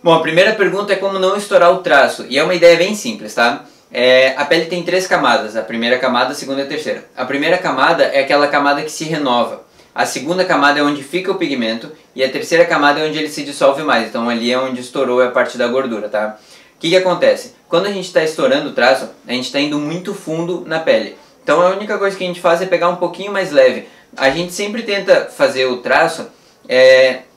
Bom, a primeira pergunta é como não estourar o traço, e é uma ideia bem simples, tá? A pele tem 3 camadas, a primeira camada, a segunda e a terceira. A primeira camada é aquela camada que se renova, a segunda camada é onde fica o pigmento, e a terceira camada é onde ele se dissolve mais, então ali é onde estourou a parte da gordura, tá? O que acontece? Quando a gente está estourando o traço, a gente está indo muito fundo na pele. Então a única coisa que a gente faz é pegar um pouquinho mais leve. A gente sempre tenta fazer o traço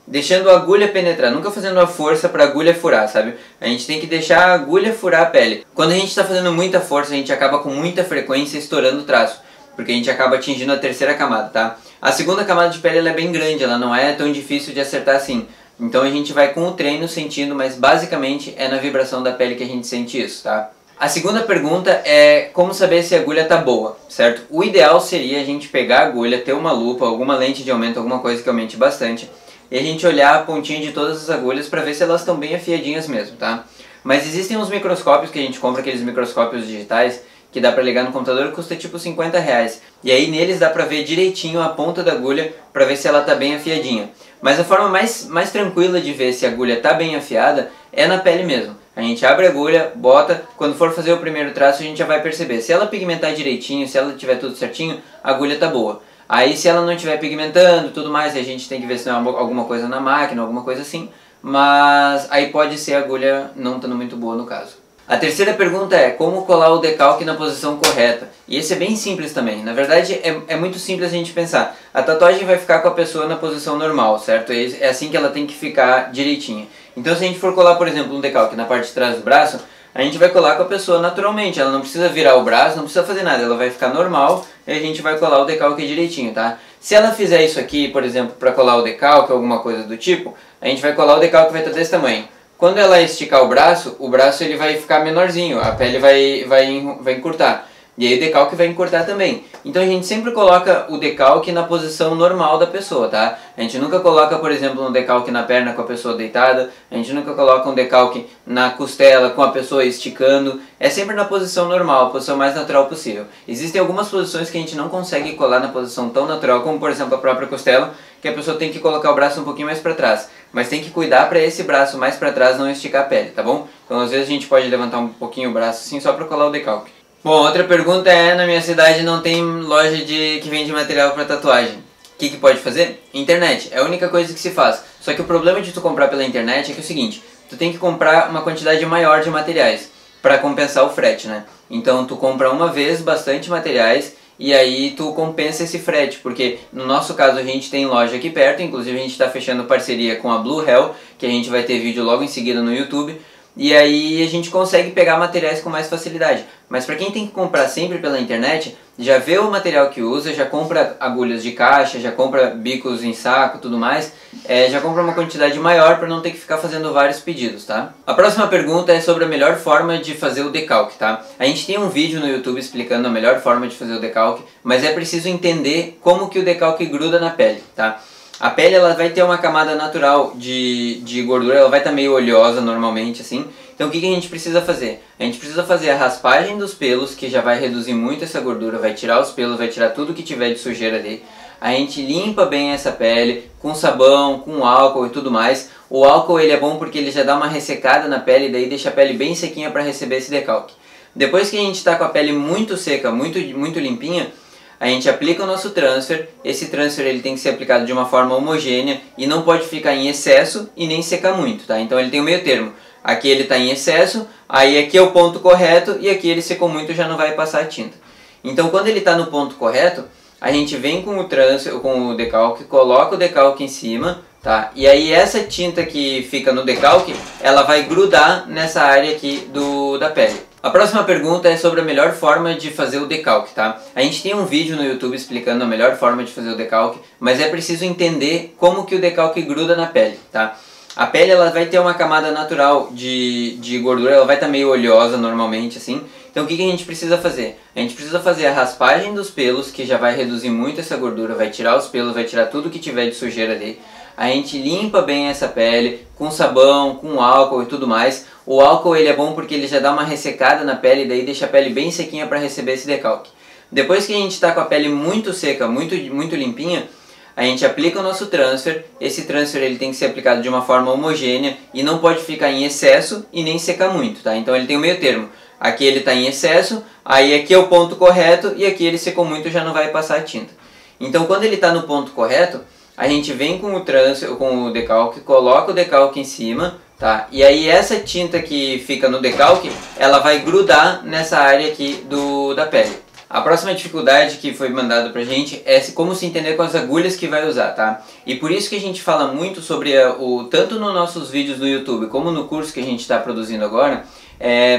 deixando a agulha penetrar, nunca fazendo a força para a agulha furar, sabe? A gente tem que deixar a agulha furar a pele. Quando a gente está fazendo muita força, a gente acaba com muita frequência estourando o traço, porque a gente acaba atingindo a terceira camada, tá? A segunda camada de pele ela é bem grande, ela não é tão difícil de acertar assim. Então a gente vai com o treino sentindo, mas basicamente é na vibração da pele que a gente sente isso, tá? A segunda pergunta é como saber se a agulha tá boa, certo? O ideal seria a gente pegar a agulha, ter uma lupa, alguma lente de aumento, alguma coisa que aumente bastante, e a gente olhar a pontinha de todas as agulhas para ver se elas estão bem afiadinhas mesmo, tá? Mas existem uns microscópios que a gente compra, aqueles microscópios digitais, que dá pra ligar no computador, custa tipo R$50. E aí neles dá pra ver direitinho a ponta da agulha pra ver se ela tá bem afiadinha. Mas a forma mais tranquila de ver se a agulha tá bem afiada é na pele mesmo. A gente abre a agulha, bota, quando for fazer o primeiro traço a gente já vai perceber. Se ela pigmentar direitinho, se ela tiver tudo certinho, a agulha tá boa. Aí se ela não estiver pigmentando e tudo mais, a gente tem que ver se não é alguma coisa na máquina, alguma coisa assim. Mas aí pode ser a agulha não estando muito boa no caso. A terceira pergunta é como colar o decalque na posição correta. E esse é bem simples também. Na verdade é muito simples a gente pensar. A tatuagem vai ficar com a pessoa na posição normal, certo? É assim que ela tem que ficar direitinha. Então se a gente for colar, por exemplo, um decalque na parte de trás do braço, a gente vai colar com a pessoa naturalmente. Ela não precisa virar o braço, não precisa fazer nada. Ela vai ficar normal e a gente vai colar o decalque direitinho, tá? Se ela fizer isso aqui, por exemplo, para colar o decalque ou alguma coisa do tipo, a gente vai colar o decalque vai estar desse tamanho. Quando ela esticar o braço ele vai ficar menorzinho, a pele vai encurtar. E aí o decalque vai encurtar também. Então a gente sempre coloca o decalque na posição normal da pessoa, tá? A gente nunca coloca, por exemplo, um decalque na perna com a pessoa deitada. A gente nunca coloca um decalque na costela com a pessoa esticando. É sempre na posição normal, a posição mais natural possível. Existem algumas posições que a gente não consegue colar na posição tão natural, como por exemplo a própria costela, que a pessoa tem que colocar o braço um pouquinho mais para trás. Mas tem que cuidar para esse braço mais para trás não esticar a pele, tá bom? Então às vezes a gente pode levantar um pouquinho o braço assim só para colar o decalque. Bom, outra pergunta é, na minha cidade não tem loja que vende material para tatuagem. O que pode fazer? Internet, é a única coisa que se faz. Só que o problema de tu comprar pela internet é que é o seguinte, tu tem que comprar uma quantidade maior de materiais para compensar o frete, né? Então tu compra uma vez bastante materiais e aí tu compensa esse frete, porque no nosso caso a gente tem loja aqui perto, inclusive a gente está fechando parceria com a Blue Hell, que a gente vai ter vídeo logo em seguida no YouTube. E aí a gente consegue pegar materiais com mais facilidade. Mas para quem tem que comprar sempre pela internet, já vê o material que usa, já compra agulhas de caixa, já compra bicos em saco e tudo mais, já compra uma quantidade maior para não ter que ficar fazendo vários pedidos, tá? A próxima pergunta é sobre a melhor forma de fazer o decalque, tá? A gente tem um vídeo no YouTube explicando a melhor forma de fazer o decalque, mas é preciso entender como que o decalque gruda na pele, tá? A pele ela vai ter uma camada natural de gordura, ela vai estar meio oleosa normalmente assim. Então o que a gente precisa fazer? A gente precisa fazer a raspagem dos pelos, que já vai reduzir muito essa gordura, vai tirar os pelos, vai tirar tudo que tiver de sujeira ali. A gente limpa bem essa pele com sabão, com álcool e tudo mais. O álcool ele é bom porque ele já dá uma ressecada na pele e daí deixa a pele bem sequinha para receber esse decalque. Depois que a gente está com a pele muito seca, muito limpinha, a gente aplica o nosso transfer. Esse transfer ele tem que ser aplicado de uma forma homogênea e não pode ficar em excesso e nem secar muito, tá? Então ele tem o meio termo. Aqui ele está em excesso, aí aqui é o ponto correto e aqui ele secou muito, já não vai passar a tinta. Então quando ele está no ponto correto, a gente vem com o transfer, com o decalque, coloca o decalque em cima, tá? E aí essa tinta que fica no decalque, ela vai grudar nessa área aqui da pele. A próxima pergunta é sobre a melhor forma de fazer o decalque, tá? A gente tem um vídeo no YouTube explicando a melhor forma de fazer o decalque, mas é preciso entender como que o decalque gruda na pele, tá? A pele ela vai ter uma camada natural de gordura, ela vai estar meio oleosa normalmente assim. Então o que a gente precisa fazer? A gente precisa fazer a raspagem dos pelos, que já vai reduzir muito essa gordura, vai tirar os pelos, vai tirar tudo que tiver de sujeira ali. A gente limpa bem essa pele com sabão, com álcool e tudo mais. O álcool ele é bom porque ele já dá uma ressecada na pele e daí deixa a pele bem sequinha para receber esse decalque. Depois que a gente está com a pele muito seca, muito limpinha, a gente aplica o nosso transfer. Esse transfer ele tem que ser aplicado de uma forma homogênea e não pode ficar em excesso e nem secar muito, tá? Então ele tem o meio termo. Aqui ele está em excesso, aí aqui é o ponto correto e aqui ele secou muito, já não vai passar a tinta. Então quando ele está no ponto correto, a gente vem com o transfer, com o decalque, coloca o decalque em cima, tá? E aí essa tinta que fica no decalque, ela vai grudar nessa área aqui da pele. A próxima dificuldade que foi mandada pra gente é como se entender com as agulhas que vai usar, tá? E por isso que a gente fala muito sobre tanto nos nossos vídeos no YouTube como no curso que a gente está produzindo agora,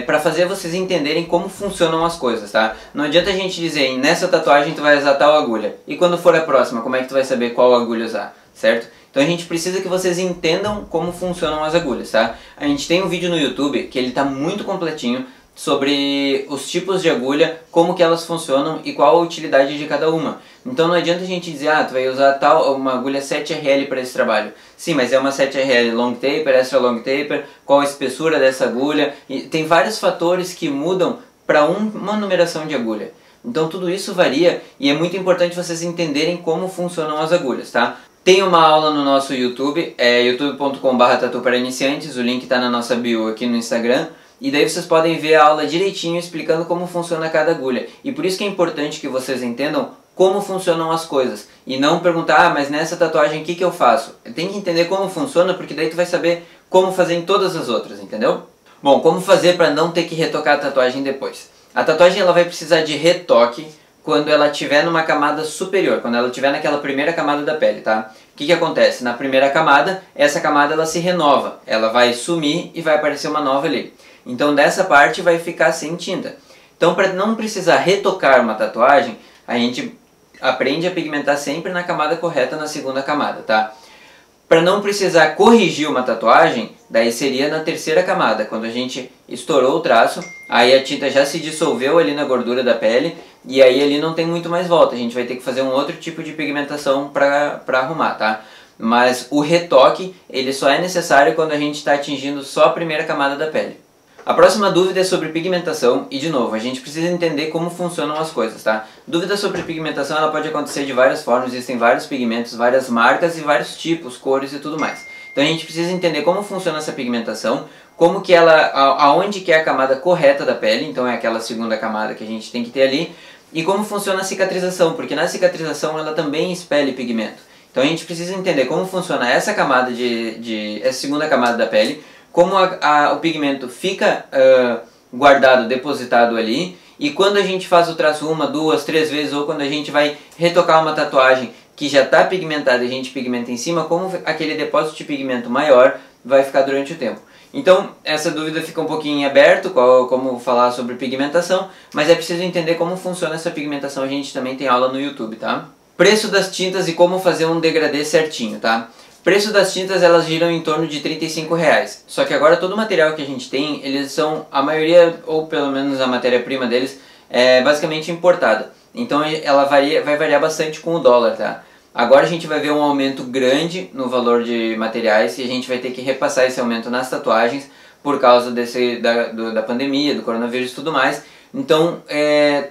para fazer vocês entenderem como funcionam as coisas, tá? Não adianta a gente dizer, nessa tatuagem tu vai usar tal agulha, e quando for a próxima, como é que tu vai saber qual agulha usar, certo? Então a gente precisa que vocês entendam como funcionam as agulhas, tá? A gente tem um vídeo no YouTube que ele tá muito completinho sobre os tipos de agulha, como que elas funcionam e qual a utilidade de cada uma. Então não adianta a gente dizer, tu vai usar uma agulha 7RL para esse trabalho. Sim, mas é uma 7RL long taper, extra long taper, qual a espessura dessa agulha. E tem vários fatores que mudam para uma numeração de agulha. Então tudo isso varia e é muito importante vocês entenderem como funcionam as agulhas, tá? Tem uma aula no nosso YouTube, youtube.com/tatu para iniciantes, o link está na nossa bio aqui no Instagram. E daí vocês podem ver a aula direitinho explicando como funciona cada agulha. E por isso que é importante que vocês entendam como funcionam as coisas. E não perguntar, mas nessa tatuagem o que eu faço? Tem que entender como funciona, porque daí tu vai saber como fazer em todas as outras, entendeu? Bom, como fazer para não ter que retocar a tatuagem depois? A tatuagem ela vai precisar de retoque quando ela estiver numa camada superior, quando ela estiver naquela primeira camada da pele, tá? O que acontece? Na primeira camada, essa camada ela se renova, ela vai sumir e vai aparecer uma nova ali. Então dessa parte vai ficar sem tinta. Então para não precisar retocar uma tatuagem, a gente aprende a pigmentar sempre na camada correta, na segunda camada, tá? Para não precisar corrigir uma tatuagem, daí seria na terceira camada, quando a gente estourou o traço, aí a tinta já se dissolveu ali na gordura da pele, e aí ali não tem muito mais volta, a gente vai ter que fazer um outro tipo de pigmentação para arrumar, tá? Mas o retoque, ele só é necessário quando a gente está atingindo só a primeira camada da pele. A próxima dúvida é sobre pigmentação e, de novo, a gente precisa entender como funcionam as coisas, tá? Dúvida sobre pigmentação ela pode acontecer de várias formas, existem vários pigmentos, várias marcas e vários tipos, cores e tudo mais. Então a gente precisa entender como funciona essa pigmentação, como que aonde que é a camada correta da pele, então é aquela segunda camada que a gente tem que ter ali, e como funciona a cicatrização, porque na cicatrização ela também expele pigmento. Então a gente precisa entender como funciona essa camada essa segunda camada da pele, como o pigmento fica guardado, depositado ali, e quando a gente faz o traço 1, 2, 3 vezes, ou quando a gente vai retocar uma tatuagem que já está pigmentada e a gente pigmenta em cima, como aquele depósito de pigmento maior vai ficar durante o tempo. Então essa dúvida fica um pouquinho em aberto, como falar sobre pigmentação, mas é preciso entender como funciona essa pigmentação, a gente também tem aula no YouTube, tá? Preço das tintas e como fazer um degradê certinho, tá? Preço das tintas elas giram em torno de R$35. Só que agora todo o material que a gente tem, eles são, a maioria, ou pelo menos a matéria-prima deles, é basicamente importada. Então ela vai variar bastante com o dólar, tá? Agora a gente vai ver um aumento grande no valor de materiais e a gente vai ter que repassar esse aumento nas tatuagens por causa da pandemia, do coronavírus e tudo mais. Então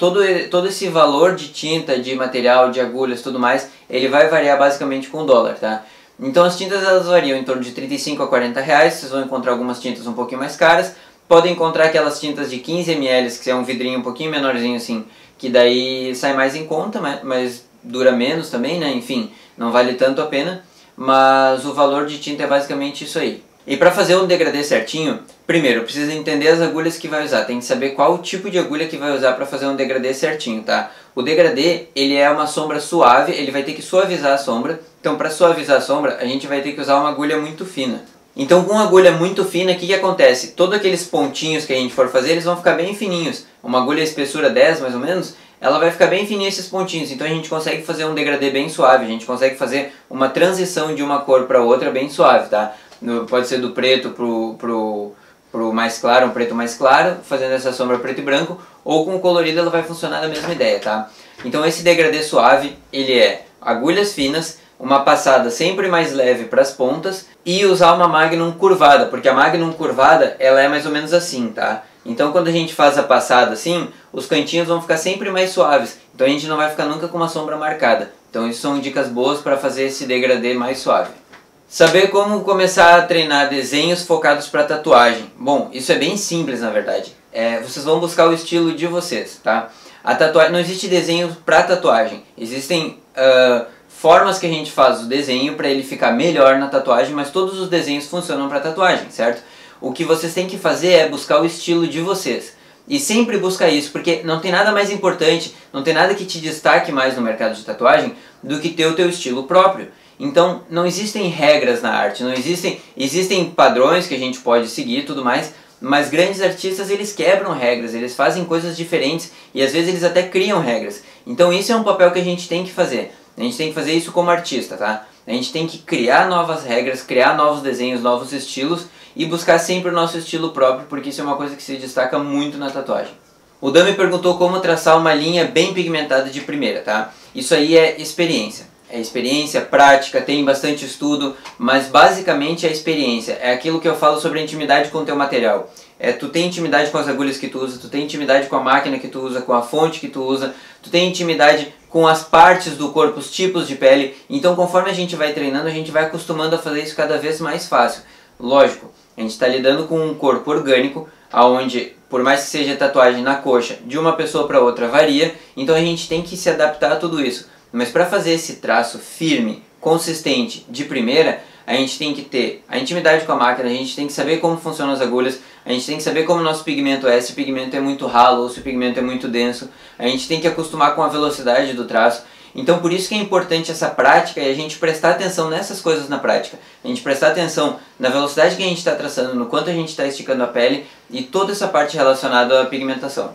todo esse valor de tinta, de material, de agulhas e tudo mais, ele vai variar basicamente com o dólar, tá? Então as tintas elas variam em torno de 35 a 40 reais, vocês vão encontrar algumas tintas um pouquinho mais caras, podem encontrar aquelas tintas de 15 ml, que é um vidrinho um pouquinho menorzinho assim, que daí sai mais em conta, mas dura menos também, né? Enfim, não vale tanto a pena, mas o valor de tinta é basicamente isso aí. E para fazer um degradê certinho, primeiro precisa entender as agulhas que vai usar, tem que saber qual o tipo de agulha que vai usar para fazer um degradê certinho, tá? O degradê, ele é uma sombra suave, ele vai ter que suavizar a sombra, então para suavizar a sombra a gente vai ter que usar uma agulha muito fina. Então com uma agulha muito fina, o que acontece? Todos aqueles pontinhos que a gente for fazer, eles vão ficar bem fininhos. Uma agulha espessura 10 mais ou menos, ela vai ficar bem fininha esses pontinhos, então a gente consegue fazer um degradê bem suave, a gente consegue fazer uma transição de uma cor para outra bem suave, tá? Pode ser do preto pro mais claro, um preto mais claro, fazendo essa sombra preto e branco, ou com o colorido ela vai funcionar da mesma ideia, tá? Então esse degradê suave, ele é agulhas finas, uma passada sempre mais leve para as pontas e usar uma Magnum curvada, porque a Magnum curvada ela é mais ou menos assim, tá? Então quando a gente faz a passada assim, os cantinhos vão ficar sempre mais suaves, então a gente não vai ficar nunca com uma sombra marcada. Então isso são dicas boas para fazer esse degradê mais suave. Saber como começar a treinar desenhos focados para tatuagem. Bom, isso é bem simples na verdade. Vocês vão buscar o estilo de vocês, tá? A tatuagem, não existe desenho para tatuagem. Existem formas que a gente faz o desenho para ele ficar melhor na tatuagem, mas todos os desenhos funcionam para tatuagem, certo? O que vocês têm que fazer é buscar o estilo de vocês. E sempre busca isso, porque não tem nada mais importante, não tem nada que te destaque mais no mercado de tatuagem do que ter o teu estilo próprio. Então não existem regras na arte, existem padrões que a gente pode seguir e tudo mais, mas grandes artistas eles quebram regras, eles fazem coisas diferentes e às vezes eles até criam regras. Então isso é um papel que a gente tem que fazer. A gente tem que fazer isso como artista, tá? A gente tem que criar novas regras, criar novos desenhos, novos estilos e buscar sempre o nosso estilo próprio, porque isso é uma coisa que se destaca muito na tatuagem. O Dan me perguntou como traçar uma linha bem pigmentada de primeira, tá? Isso aí é experiência. É experiência, prática, tem bastante estudo, mas basicamente é experiência. É aquilo que eu falo sobre a intimidade com o teu material. Tu tem intimidade com as agulhas que tu usa, tu tem intimidade com a máquina que tu usa, com a fonte que tu usa, tu tem intimidade com as partes do corpo, os tipos de pele. Então conforme a gente vai treinando, a gente vai acostumando a fazer isso cada vez mais fácil. Lógico, a gente está lidando com um corpo orgânico, onde por mais que seja tatuagem na coxa, de uma pessoa para outra varia, então a gente tem que se adaptar a tudo isso. Mas para fazer esse traço firme, consistente, de primeira, a gente tem que ter a intimidade com a máquina, a gente tem que saber como funcionam as agulhas, a gente tem que saber como o nosso pigmento é, se o pigmento é muito ralo ou se o pigmento é muito denso, a gente tem que acostumar com a velocidade do traço. Então por isso que é importante essa prática e a gente prestar atenção nessas coisas na prática. A gente prestar atenção na velocidade que a gente está traçando, no quanto a gente está esticando a pele e toda essa parte relacionada à pigmentação.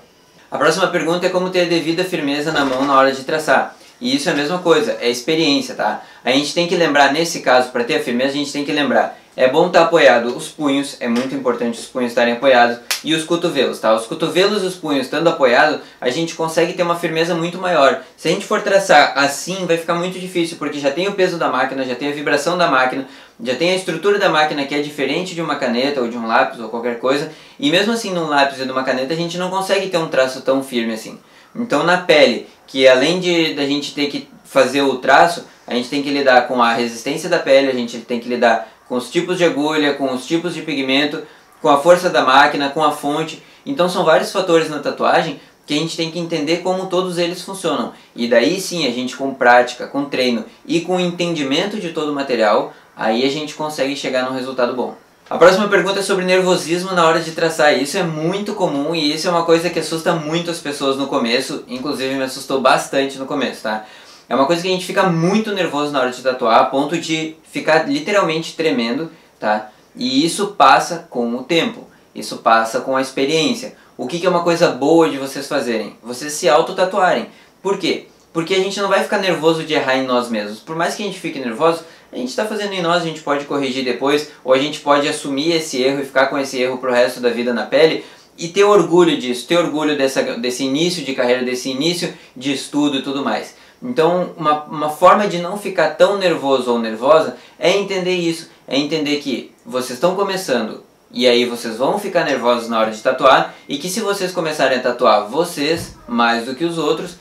A próxima pergunta é como ter a devida firmeza na mão na hora de traçar. E isso é a mesma coisa, é experiência, tá? A gente tem que lembrar, nesse caso, para ter a firmeza, a gente tem que lembrar. É bom estar apoiado os punhos, é muito importante os punhos estarem apoiados, e os cotovelos, tá? Os cotovelos e os punhos estando apoiados, a gente consegue ter uma firmeza muito maior. Se a gente for traçar assim, vai ficar muito difícil, porque já tem o peso da máquina, já tem a vibração da máquina, já tem a estrutura da máquina que é diferente de uma caneta ou de um lápis ou qualquer coisa, e mesmo assim num lápis e numa caneta a gente não consegue ter um traço tão firme assim. Então na pele, que além da gente ter que fazer o traço, a gente tem que lidar com a resistência da pele, a gente tem que lidar com os tipos de agulha, com os tipos de pigmento, com a força da máquina, com a fonte. Então são vários fatores na tatuagem que a gente tem que entender como todos eles funcionam. E daí sim, a gente com prática, com treino e com entendimento de todo o material, aí a gente consegue chegar num resultado bom. A próxima pergunta é sobre nervosismo na hora de traçar. Isso é muito comum e isso é uma coisa que assusta muito as pessoas no começo, inclusive me assustou bastante no começo, tá? É uma coisa que a gente fica muito nervoso na hora de tatuar, a ponto de ficar literalmente tremendo, tá? E isso passa com o tempo, isso passa com a experiência. O que é uma coisa boa de vocês fazerem? Vocês se auto-tatuarem. Por quê? Porque a gente não vai ficar nervoso de errar em nós mesmos. Por mais que a gente fique nervoso, a gente está fazendo em nós, a gente pode corrigir depois, ou a gente pode assumir esse erro e ficar com esse erro pro resto da vida na pele e ter orgulho disso, ter orgulho desse início de carreira, desse início de estudo e tudo mais. Então uma forma de não ficar tão nervoso ou nervosa é entender isso, é entender que vocês estão começando e aí vocês vão ficar nervosos na hora de tatuar e que se vocês começarem a tatuar vocês mais do que os outros,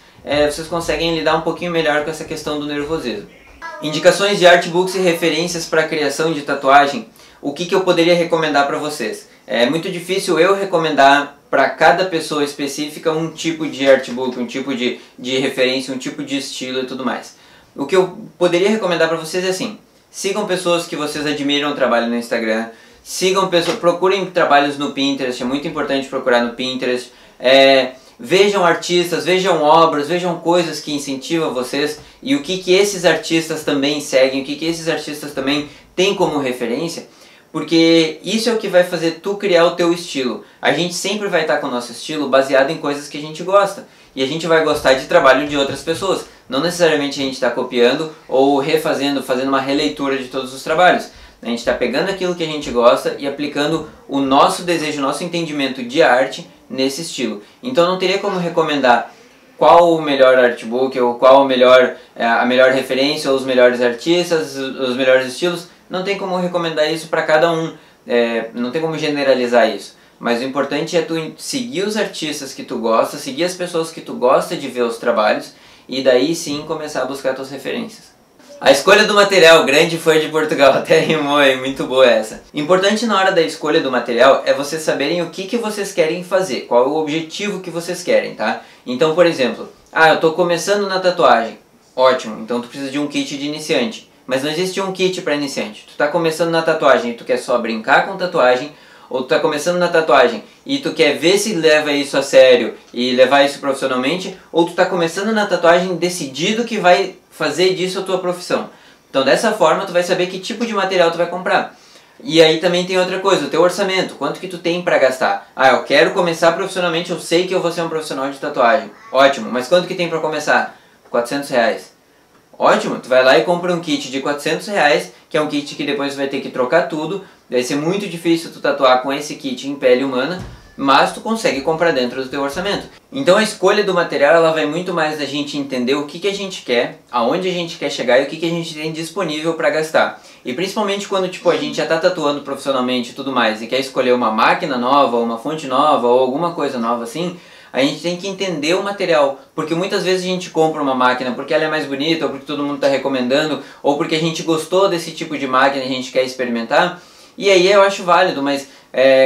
vocês conseguem lidar um pouquinho melhor com essa questão do nervosismo. Indicações de artbooks e referências para a criação de tatuagem. O que eu poderia recomendar para vocês? É muito difícil eu recomendar para cada pessoa específica um tipo de artbook, um tipo de referência, um tipo de estilo e tudo mais. O que eu poderia recomendar para vocês é assim: sigam pessoas que vocês admiram o trabalho no Instagram, procurem trabalhos no Pinterest, é muito importante procurar no Pinterest. Vejam artistas, vejam obras, vejam coisas que incentivam vocês e o que esses artistas também seguem, o que esses artistas também têm como referência, porque isso é o que vai fazer tu criar o teu estilo. A gente sempre vai estar com o nosso estilo baseado em coisas que a gente gosta e a gente vai gostar de trabalho de outras pessoas. Não necessariamente a gente está copiando ou refazendo, fazendo uma releitura de todos os trabalhos. A gente está pegando aquilo que a gente gosta e aplicando o nosso desejo, o nosso entendimento de arte nesse estilo. Então não teria como recomendar qual o melhor artbook ou qual a melhor referência ou os melhores artistas, os melhores estilos. Não tem como recomendar isso para cada um, não tem como generalizar isso. Mas o importante é tu seguir os artistas que tu gosta, seguir as pessoas que tu gosta de ver os trabalhos e daí sim começar a buscar suas referências. A escolha do material, grande foi de Portugal, até rimou aí, muito boa essa. Importante na hora da escolha do material é vocês saberem o que vocês querem fazer, qual é o objetivo que vocês querem, tá? Então, por exemplo, eu tô começando na tatuagem, ótimo, então tu precisa de um kit de iniciante. Mas não existe um kit para iniciante. Tu tá começando na tatuagem e tu quer só brincar com tatuagem, ou tu tá começando na tatuagem e tu quer ver se leva isso a sério e levar isso profissionalmente, ou tu tá começando na tatuagem decidido que vai fazer disso a tua profissão. Então dessa forma tu vai saber que tipo de material tu vai comprar. E aí também tem outra coisa, o teu orçamento, quanto que tu tem para gastar? Eu quero começar profissionalmente, eu sei que eu vou ser um profissional de tatuagem. Ótimo, mas quanto que tem para começar? R$400. Ótimo, tu vai lá e compra um kit de R$400, que é um kit que depois vai ter que trocar tudo. Vai ser muito difícil tu tatuar com esse kit em pele humana, mas tu consegue comprar dentro do teu orçamento. Então a escolha do material ela vai muito mais da gente entender o que a gente quer, aonde a gente quer chegar e o que a gente tem disponível para gastar. E principalmente quando a gente já está tatuando profissionalmente e tudo mais e quer escolher uma máquina nova, ou uma fonte nova, ou alguma coisa nova assim, a gente tem que entender o material, porque muitas vezes a gente compra uma máquina porque ela é mais bonita, ou porque todo mundo está recomendando, ou porque a gente gostou desse tipo de máquina e a gente quer experimentar, e aí eu acho válido, mas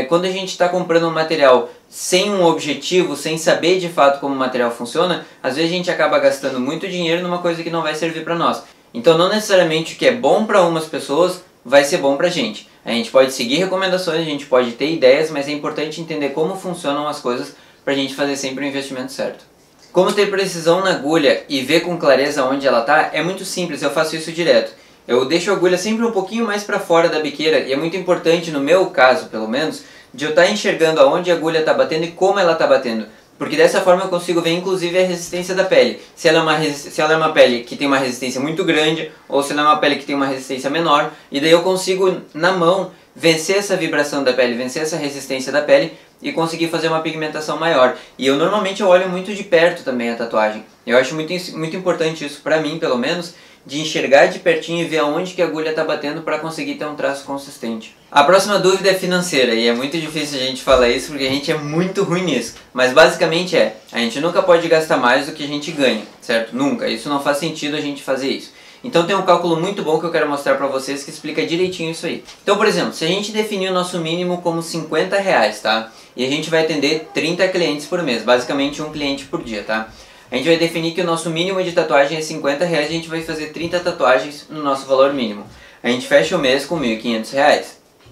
quando a gente está comprando um material sem um objetivo, sem saber de fato como o material funciona, às vezes a gente acaba gastando muito dinheiro numa coisa que não vai servir para nós. Então não necessariamente o que é bom para umas pessoas vai ser bom pra gente. A gente pode seguir recomendações, a gente pode ter ideias, mas é importante entender como funcionam as coisas pra gente fazer sempre o investimento certo. Como ter precisão na agulha e ver com clareza onde ela tá é muito simples, eu faço isso direto. Eu deixo a agulha sempre um pouquinho mais para fora da biqueira e é muito importante, no meu caso pelo menos, de eu estar enxergando aonde a agulha está batendo e como ela está batendo. Porque dessa forma eu consigo ver inclusive a resistência da pele. Se ela é uma pele que tem uma resistência muito grande ou se ela é uma pele que tem uma resistência menor. E daí eu consigo, na mão, vencer essa vibração da pele, vencer essa resistência da pele e conseguir fazer uma pigmentação maior. E eu normalmente olho muito de perto também a tatuagem. Eu acho muito importante isso pra mim, pelo menos, de enxergar de pertinho e ver aonde que a agulha está batendo para conseguir ter um traço consistente. A próxima dúvida é financeira e é muito difícil a gente falar isso porque a gente é muito ruim nisso. Mas basicamente a gente nunca pode gastar mais do que a gente ganha, certo? Nunca. Isso não faz sentido a gente fazer isso. Então tem um cálculo muito bom que eu quero mostrar para vocês que explica direitinho isso aí. Então, por exemplo, se a gente definir o nosso mínimo como R$50, tá? E a gente vai atender 30 clientes por mês, basicamente um cliente por dia, tá? A gente vai definir que o nosso mínimo de tatuagem é R$50 e a gente vai fazer 30 tatuagens no nosso valor mínimo. A gente fecha o mês com R$1.500,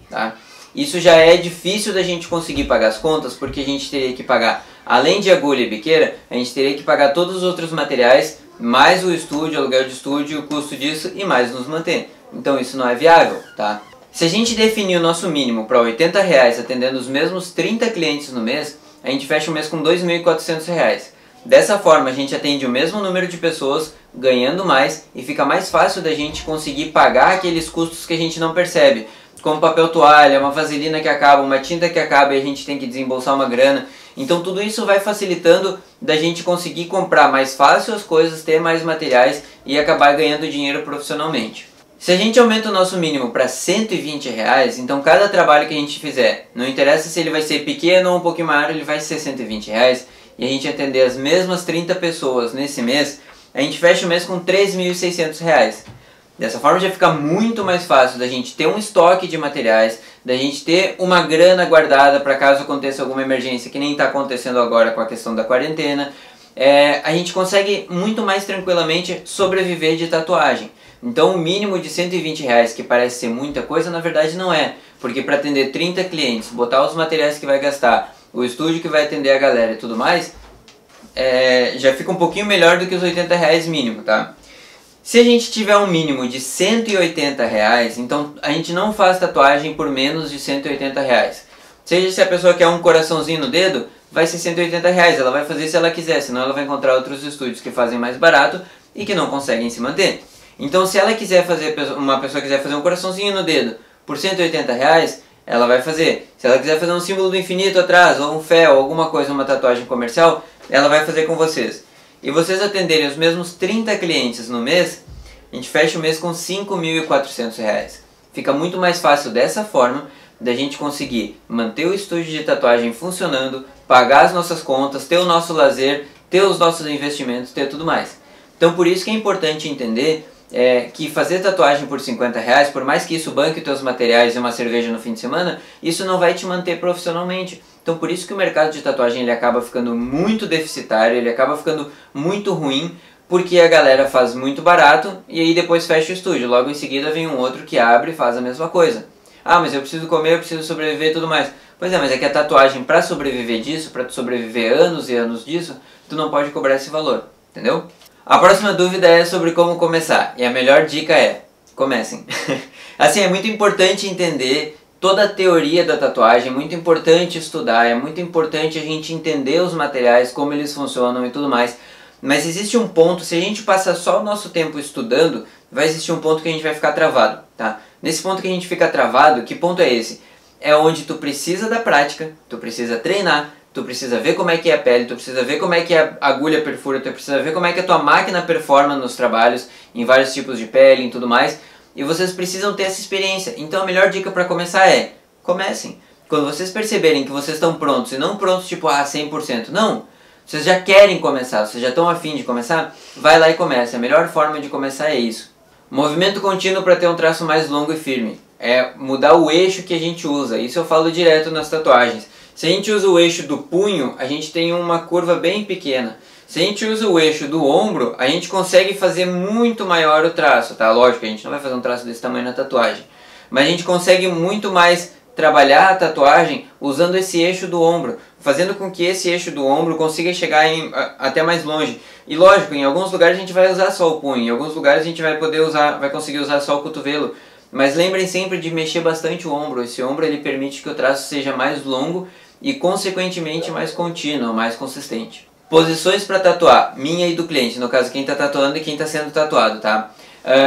tá? Isso já é difícil da gente conseguir pagar as contas, porque a gente teria que pagar, além de agulha e biqueira, a gente teria que pagar todos os outros materiais, mais o estúdio, aluguel de estúdio, o custo disso e mais nos manter. Então isso não é viável, tá? Se a gente definir o nosso mínimo para R$80 atendendo os mesmos 30 clientes no mês, a gente fecha o mês com R$2.400. Dessa forma a gente atende o mesmo número de pessoas, ganhando mais, e fica mais fácil da gente conseguir pagar aqueles custos que a gente não percebe, como papel toalha, uma vaselina que acaba, uma tinta que acaba e a gente tem que desembolsar uma grana. Então tudo isso vai facilitando da gente conseguir comprar mais fácil as coisas, ter mais materiais e acabar ganhando dinheiro profissionalmente. Se a gente aumenta o nosso mínimo para R$120, então cada trabalho que a gente fizer, não interessa se ele vai ser pequeno ou um pouquinho maior, ele vai ser R$120, e a gente atender as mesmas 30 pessoas nesse mês, a gente fecha o mês com R$3.600. Dessa forma já fica muito mais fácil da gente ter um estoque de materiais, da gente ter uma grana guardada para caso aconteça alguma emergência, que nem está acontecendo agora com a questão da quarentena. A gente consegue muito mais tranquilamente sobreviver de tatuagem. Então o mínimo de R$120, que parece ser muita coisa, na verdade não é. Porque para atender 30 clientes, botar os materiais que vai gastar, o estúdio que vai atender a galera e tudo mais, já fica um pouquinho melhor do que os R$80 mínimo, tá? Se a gente tiver um mínimo de R$180, então a gente não faz tatuagem por menos de R$180. Seja se a pessoa quer um coraçãozinho no dedo, vai ser R$180, ela vai fazer se ela quiser, senão ela vai encontrar outros estúdios que fazem mais barato e que não conseguem se manter. Então se ela quiser fazer, uma pessoa quiser fazer um coraçãozinho no dedo por R$180, ela vai fazer. Se ela quiser fazer um símbolo do infinito atrás, ou um fé, ou alguma coisa, uma tatuagem comercial, ela vai fazer com vocês. E vocês atenderem os mesmos 30 clientes no mês, a gente fecha o mês com R$5.400. Fica muito mais fácil dessa forma da gente conseguir manter o estúdio de tatuagem funcionando, pagar as nossas contas, ter o nosso lazer, ter os nossos investimentos, ter tudo mais. Então por isso que é importante entender que fazer tatuagem por R$50, por mais que isso banque os teus materiais e uma cerveja no fim de semana, isso não vai te manter profissionalmente. Então por isso que o mercado de tatuagem ele acaba ficando muito deficitário, ele acaba ficando muito ruim, porque a galera faz muito barato e aí depois fecha o estúdio. Logo em seguida vem um outro que abre e faz a mesma coisa. Ah, mas eu preciso comer, eu preciso sobreviver e tudo mais. Pois é, mas é que a tatuagem, para sobreviver disso, para tu sobreviver anos e anos disso, tu não pode cobrar esse valor, entendeu? A próxima dúvida é sobre como começar, e a melhor dica é: comecem. Assim, é muito importante entender toda a teoria da tatuagem, é muito importante estudar, é muito importante a gente entender os materiais, como eles funcionam e tudo mais. Mas existe um ponto, se a gente passa só o nosso tempo estudando, vai existir um ponto que a gente vai ficar travado, tá? Nesse ponto que a gente fica travado, que ponto é esse? É onde tu precisa da prática, tu precisa treinar, tu precisa ver como é que é a pele, tu precisa ver como é que a agulha perfura, tu precisa ver como é que a tua máquina performa nos trabalhos, em vários tipos de pele e tudo mais, e vocês precisam ter essa experiência. Então a melhor dica para começar é: comecem. Quando vocês perceberem que vocês estão prontos, e não prontos tipo 100%, não, vocês já querem começar, vocês já estão afim de começar, vai lá e comece. A melhor forma de começar é isso. Movimento contínuo para ter um traço mais longo e firme. É mudar o eixo que a gente usa. Isso eu falo direto nas tatuagens. Se a gente usa o eixo do punho, a gente tem uma curva bem pequena. Se a gente usa o eixo do ombro, a gente consegue fazer muito maior o traço, tá? Lógico, a gente não vai fazer um traço desse tamanho na tatuagem. Mas a gente consegue muito mais trabalhar a tatuagem usando esse eixo do ombro, fazendo com que esse eixo do ombro consiga chegar até mais longe. E lógico, em alguns lugares a gente vai usar só o punho, em alguns lugares a gente vai conseguir usar só o cotovelo. Mas lembrem sempre de mexer bastante o ombro. Esse ombro ele permite que o traço seja mais longo e consequentemente mais contínuo, mais consistente. Posições para tatuar, minha e do cliente, no caso quem está tatuando e quem está sendo tatuado, tá?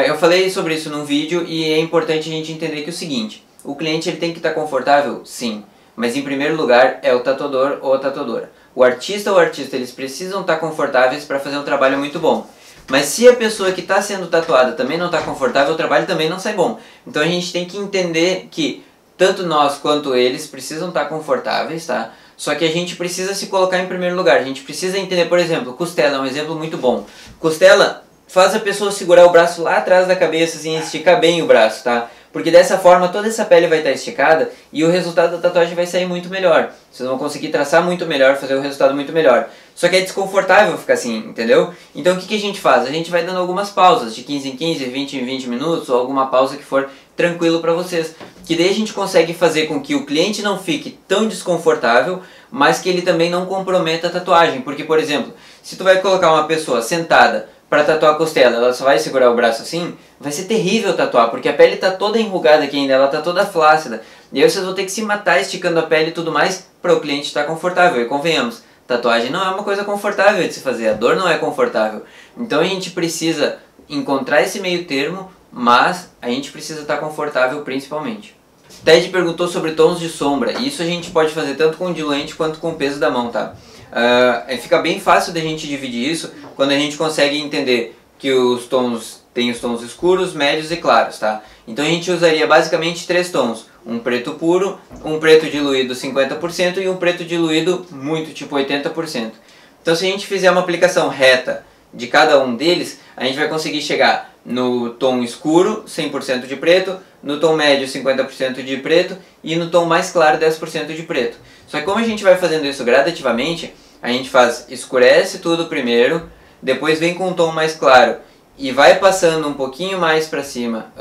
Eu falei sobre isso num vídeo e é importante a gente entender que é o seguinte: o cliente ele tem que estar confortável? Sim. Mas em primeiro lugar é o tatuador ou a tatuadora. O artista ou o artista eles precisam estar confortáveis para fazer um trabalho muito bom. Mas se a pessoa que está sendo tatuada também não está confortável, o trabalho também não sai bom. Então a gente tem que entender que tanto nós quanto eles precisam estar confortáveis, tá? Só que a gente precisa se colocar em primeiro lugar. A gente precisa entender, por exemplo, costela é um exemplo muito bom. Costela faz a pessoa segurar o braço lá atrás da cabeça, assim, esticar bem o braço, tá? Porque dessa forma toda essa pele vai estar esticada e o resultado da tatuagem vai sair muito melhor. Vocês vão conseguir traçar muito melhor, fazer o resultado muito melhor. Só que é desconfortável ficar assim, entendeu? Então o que a gente faz? A gente vai dando algumas pausas, de 15 em 15, 20 em 20 minutos, ou alguma pausa que for tranquilo para vocês. Que daí a gente consegue fazer com que o cliente não fique tão desconfortável, mas que ele também não comprometa a tatuagem. Porque, por exemplo, se tu vai colocar uma pessoa sentada para tatuar a costela, ela só vai segurar o braço assim, vai ser terrível tatuar, porque a pele está toda enrugada aqui ainda, ela está toda flácida. E aí vocês vão ter que se matar esticando a pele e tudo mais para o cliente estar confortável. E convenhamos, tatuagem não é uma coisa confortável de se fazer, a dor não é confortável. Então a gente precisa encontrar esse meio termo, mas a gente precisa estar confortável principalmente. Ted perguntou sobre tons de sombra, e isso a gente pode fazer tanto com o diluente quanto com o peso da mão, tá? Fica bem fácil da gente dividir isso quando a gente consegue entender que os tons tem os tons escuros, médios e claros, tá? Então a gente usaria basicamente 3 tons: um preto puro, um preto diluído 50% e um preto diluído muito, tipo 80%. Então se a gente fizer uma aplicação reta de cada um deles, a gente vai conseguir chegar no tom escuro, 100% de preto, no tom médio 50% de preto e no tom mais claro 10% de preto. Só que como a gente vai fazendo isso gradativamente, a gente escurece tudo primeiro, depois vem com um tom mais claro e vai passando um pouquinho mais para cima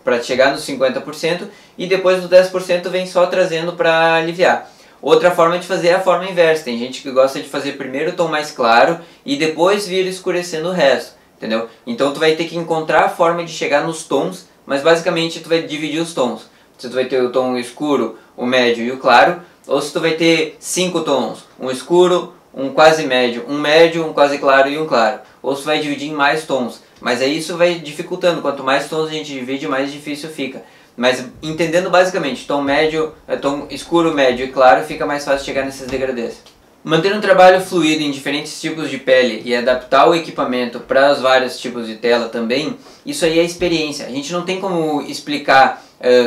para chegar nos 50% e depois do 10% vem só trazendo para aliviar. Outra forma de fazer é a forma inversa. Tem gente que gosta de fazer primeiro o tom mais claro e depois vir escurecendo o resto, entendeu? Então tu vai ter que encontrar a forma de chegar nos tons, mas basicamente tu vai dividir os tons. Se tu vai ter o tom escuro, o médio e o claro, ou se tu vai ter 5 tons, um escuro, um quase médio, um quase claro e um claro. Ou se vai dividir em mais tons. Mas aí isso vai dificultando. Quanto mais tons a gente divide, mais difícil fica. Mas entendendo basicamente, tom escuro, médio e claro, fica mais fácil chegar nesses degradês. Manter um trabalho fluido em diferentes tipos de pele e adaptar o equipamento para os vários tipos de tela também, isso aí é experiência. A gente não tem como explicar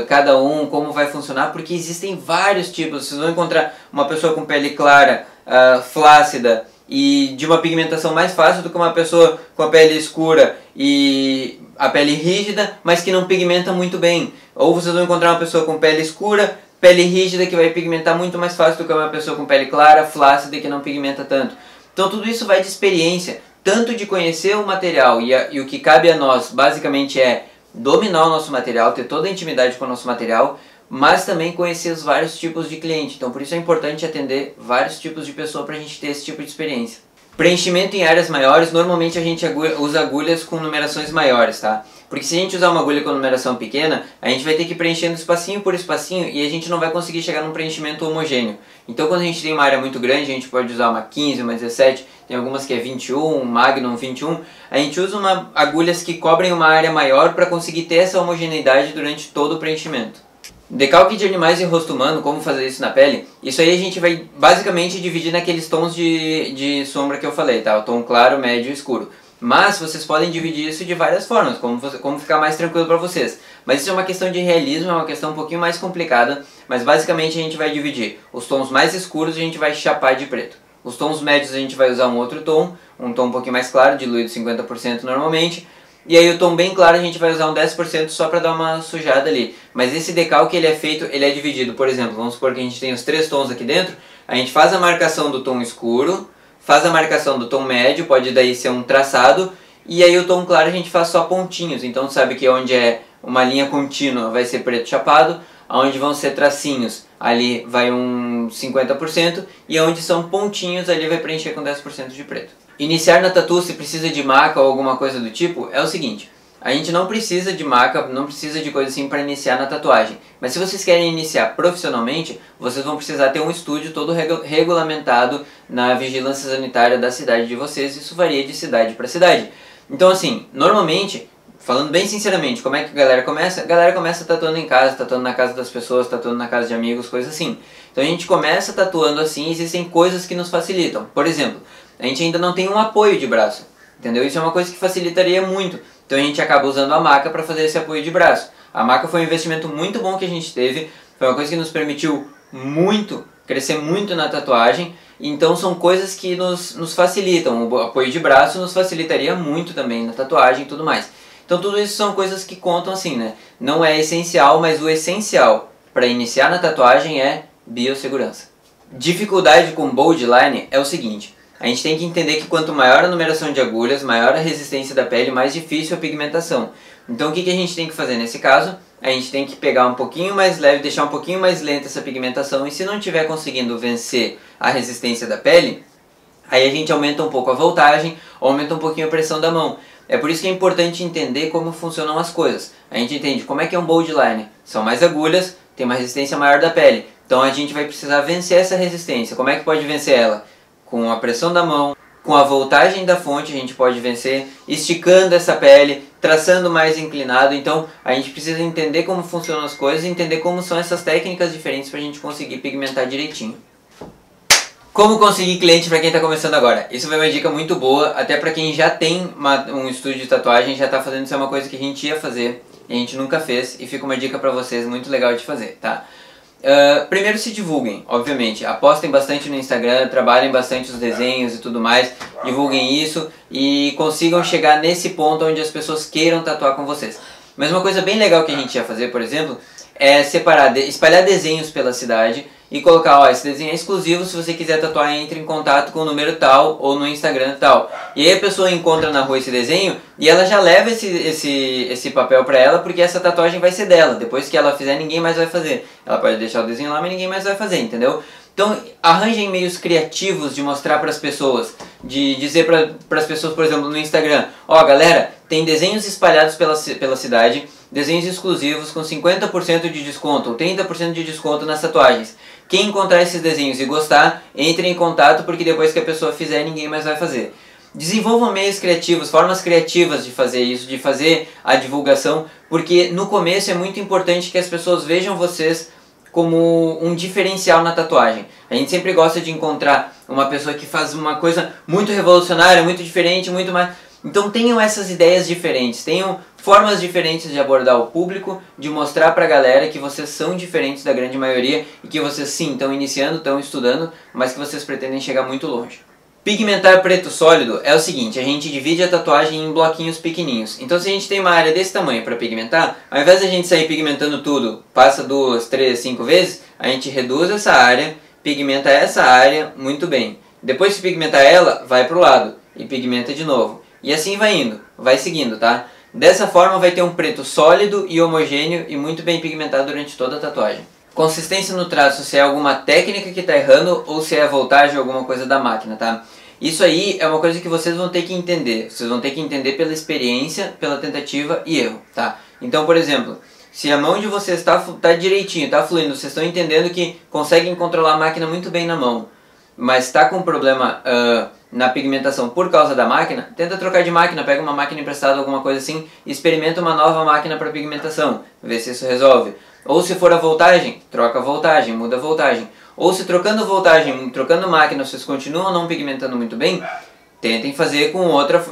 cada um como vai funcionar, porque existem vários tipos. Vocês vão encontrar uma pessoa com pele clara, flácida e de uma pigmentação mais fácil do que uma pessoa com a pele escura e a pele rígida, mas que não pigmenta muito bem. Ou vocês vão encontrar uma pessoa com pele escura, pele rígida, que vai pigmentar muito mais fácil do que uma pessoa com pele clara, flácida, que não pigmenta tanto. Então tudo isso vai de experiência, tanto de conhecer o material e o que cabe a nós basicamente é dominar o nosso material, ter toda a intimidade com o nosso material, mas também conhecer os vários tipos de cliente. Então por isso é importante atender vários tipos de pessoa para a gente ter esse tipo de experiência. Preenchimento em áreas maiores, normalmente a gente usa agulhas com numerações maiores, tá? Porque se a gente usar uma agulha com numeração pequena, a gente vai ter que ir preenchendo espacinho por espacinho e a gente não vai conseguir chegar num preenchimento homogêneo. Então quando a gente tem uma área muito grande, a gente pode usar uma 15, uma 17, tem algumas que é 21, Magnum 21, a gente usa agulhas que cobrem uma área maior para conseguir ter essa homogeneidade durante todo o preenchimento. Decalque de animais e rosto humano, como fazer isso na pele, isso aí a gente vai basicamente dividir naqueles tons de sombra que eu falei, tá? O tom claro, médio e escuro. Mas vocês podem dividir isso de várias formas, como ficar mais tranquilo para vocês. Mas isso é uma questão de realismo, é uma questão um pouquinho mais complicada, mas basicamente a gente vai dividir. Os tons mais escuros a gente vai chapar de preto. Os tons médios a gente vai usar um outro tom, um tom um pouquinho mais claro, diluído 50% normalmente. E aí o tom bem claro a gente vai usar um 10% só para dar uma sujada ali. Mas esse decalque ele é dividido, por exemplo, vamos supor que a gente tem os 3 tons aqui dentro, a gente faz a marcação do tom escuro, faz a marcação do tom médio, pode daí ser um traçado, e aí o tom claro a gente faz só pontinhos, então sabe que onde é uma linha contínua vai ser preto chapado, onde vão ser tracinhos ali vai um 50%, e onde são pontinhos ali vai preencher com 10% de preto. Iniciar na tatu, se precisa de maca ou alguma coisa do tipo, é o seguinte: a gente não precisa de maca, não precisa de coisa assim para iniciar na tatuagem. Mas se vocês querem iniciar profissionalmente, vocês vão precisar ter um estúdio todo regulamentado na vigilância sanitária da cidade de vocês. Isso varia de cidade para cidade. Então assim, normalmente, falando bem sinceramente, como é que a galera começa? A galera começa tatuando em casa, tatuando na casa das pessoas, tatuando na casa de amigos, coisas assim. Então a gente começa tatuando assim, existem coisas que nos facilitam. Por exemplo, a gente ainda não tem um apoio de braço, entendeu? Isso é uma coisa que facilitaria muito. Então a gente acaba usando a maca para fazer esse apoio de braço. A maca foi um investimento muito bom que a gente teve, foi uma coisa que nos permitiu muito, crescer muito na tatuagem. Então são coisas que nos facilitam. O apoio de braço nos facilitaria muito também na tatuagem e tudo mais. Então tudo isso são coisas que contam assim, né? Não é essencial, mas o essencial para iniciar na tatuagem é biossegurança. Dificuldade com bold line é o seguinte: a gente tem que entender que quanto maior a numeração de agulhas, maior a resistência da pele, mais difícil a pigmentação. Então o que a gente tem que fazer nesse caso? A gente tem que pegar um pouquinho mais leve, deixar um pouquinho mais lenta essa pigmentação, e se não estiver conseguindo vencer a resistência da pele, aí a gente aumenta um pouco a voltagem, aumenta um pouquinho a pressão da mão. É por isso que é importante entender como funcionam as coisas. A gente entende como é que é um bold line. São mais agulhas, tem uma resistência maior da pele. Então a gente vai precisar vencer essa resistência. Como é que pode vencer ela? Com a pressão da mão, com a voltagem da fonte a gente pode vencer, esticando essa pele, traçando mais inclinado. Então a gente precisa entender como funcionam as coisas e entender como são essas técnicas diferentes para a gente conseguir pigmentar direitinho. Como conseguir cliente para quem está começando agora? Isso foi uma dica muito boa, até para quem já tem um estúdio de tatuagem, já está fazendo. Isso é uma coisa que a gente ia fazer e a gente nunca fez, e fica uma dica para vocês muito legal de fazer, tá? Primeiro, se divulguem, obviamente, apostem bastante no Instagram, trabalhem bastante os desenhos e tudo mais, divulguem isso e consigam chegar nesse ponto onde as pessoas queiram tatuar com vocês. Mas uma coisa bem legal que a gente ia fazer, por exemplo, é espalhar desenhos pela cidade e colocar, ó, esse desenho é exclusivo, se você quiser tatuar, entre em contato com o número tal ou no Instagram tal. E aí a pessoa encontra na rua esse desenho e ela já leva esse papel pra ela, porque essa tatuagem vai ser dela. Depois que ela fizer, ninguém mais vai fazer. Ela pode deixar o desenho lá, mas ninguém mais vai fazer, entendeu? Então arranjem meios criativos de mostrar para as pessoas, de dizer para as pessoas, por exemplo, no Instagram, ó, galera, tem desenhos espalhados pela cidade, desenhos exclusivos com 50% de desconto ou 30% de desconto nas tatuagens. Quem encontrar esses desenhos e gostar, entre em contato, porque depois que a pessoa fizer, ninguém mais vai fazer. Desenvolvam meios criativos, formas criativas de fazer isso, de fazer a divulgação, porque no começo é muito importante que as pessoas vejam vocês como um diferencial na tatuagem. A gente sempre gosta de encontrar uma pessoa que faz uma coisa muito revolucionária, muito diferente, muito mais... Então tenham essas ideias diferentes, tenham formas diferentes de abordar o público, de mostrar pra galera que vocês são diferentes da grande maioria e que vocês sim estão iniciando, estão estudando, mas que vocês pretendem chegar muito longe. Pigmentar preto sólido é o seguinte, a gente divide a tatuagem em bloquinhos pequenininhos. Então se a gente tem uma área desse tamanho para pigmentar, ao invés de a gente sair pigmentando tudo, passa 2, 3, 5 vezes, a gente reduz essa área, pigmenta essa área muito bem. Depois de pigmentar ela, vai para o lado e pigmenta de novo. E assim vai indo, vai seguindo, tá? Dessa forma vai ter um preto sólido e homogêneo e muito bem pigmentado durante toda a tatuagem. Consistência no traço, se é alguma técnica que está errando ou se é a voltagem ou alguma coisa da máquina, tá? Isso aí é uma coisa que vocês vão ter que entender. Vocês vão ter que entender pela experiência, pela tentativa e erro, tá? Então, por exemplo, se a mão de vocês está direitinho, está fluindo, vocês estão entendendo que conseguem controlar a máquina muito bem na mão, mas está com problema na pigmentação por causa da máquina, tenta trocar de máquina, pega uma máquina emprestada, alguma coisa assim, e experimenta uma nova máquina para pigmentação, vê se isso resolve. Ou se for a voltagem, troca a voltagem, muda a voltagem. Ou se trocando voltagem, trocando máquina, vocês continuam não pigmentando muito bem, tentem fazer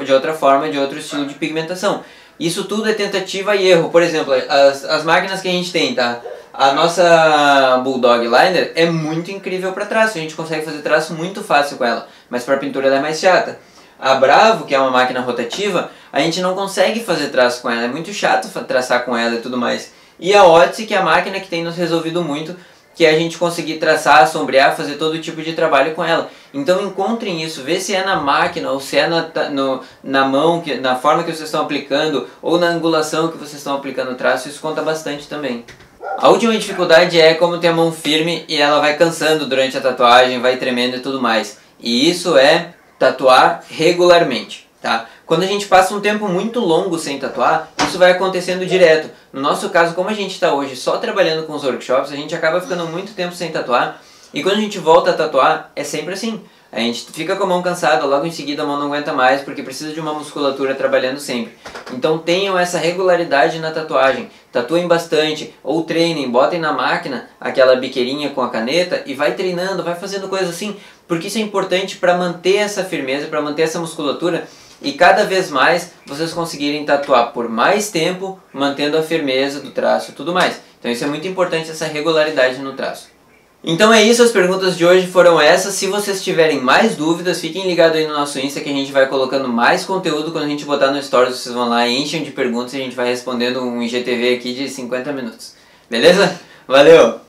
de outra forma, de outro estilo de pigmentação. Isso tudo é tentativa e erro. Por exemplo, as máquinas que a gente tem, tá? A nossa Bulldog Liner é muito incrível para traço, a gente consegue fazer traço muito fácil com ela, mas para pintura ela é mais chata. A Bravo, que é uma máquina rotativa, a gente não consegue fazer traço com ela, é muito chato traçar com ela e tudo mais. E a Odyssey, que é a máquina que tem nos resolvido muito, que é a gente conseguir traçar, sombrear, fazer todo tipo de trabalho com ela. Então encontrem isso, vê se é na máquina ou se é na mão, na forma que vocês estão aplicando ou na angulação que vocês estão aplicando o traço, isso conta bastante também. A última dificuldade é como ter a mão firme e ela vai cansando durante a tatuagem, vai tremendo e tudo mais. E isso é tatuar regularmente, tá? Quando a gente passa um tempo muito longo sem tatuar, isso vai acontecendo direto. No nosso caso, como a gente está hoje só trabalhando com os workshops, a gente acaba ficando muito tempo sem tatuar. E quando a gente volta a tatuar, é sempre assim. A gente fica com a mão cansada, logo em seguida a mão não aguenta mais, porque precisa de uma musculatura trabalhando sempre. Então tenham essa regularidade na tatuagem. Tatuem bastante, ou treinem, botem na máquina aquela biqueirinha com a caneta e vai treinando, vai fazendo coisas assim. Porque isso é importante para manter essa firmeza, para manter essa musculatura. E cada vez mais vocês conseguirem tatuar por mais tempo, mantendo a firmeza do traço e tudo mais. Então isso é muito importante, essa regularidade no traço. Então é isso, as perguntas de hoje foram essas. Se vocês tiverem mais dúvidas, fiquem ligados aí no nosso Insta que a gente vai colocando mais conteúdo. Quando a gente botar no Stories, vocês vão lá e enchem de perguntas e a gente vai respondendo um IGTV aqui de 50 minutos. Beleza? Valeu!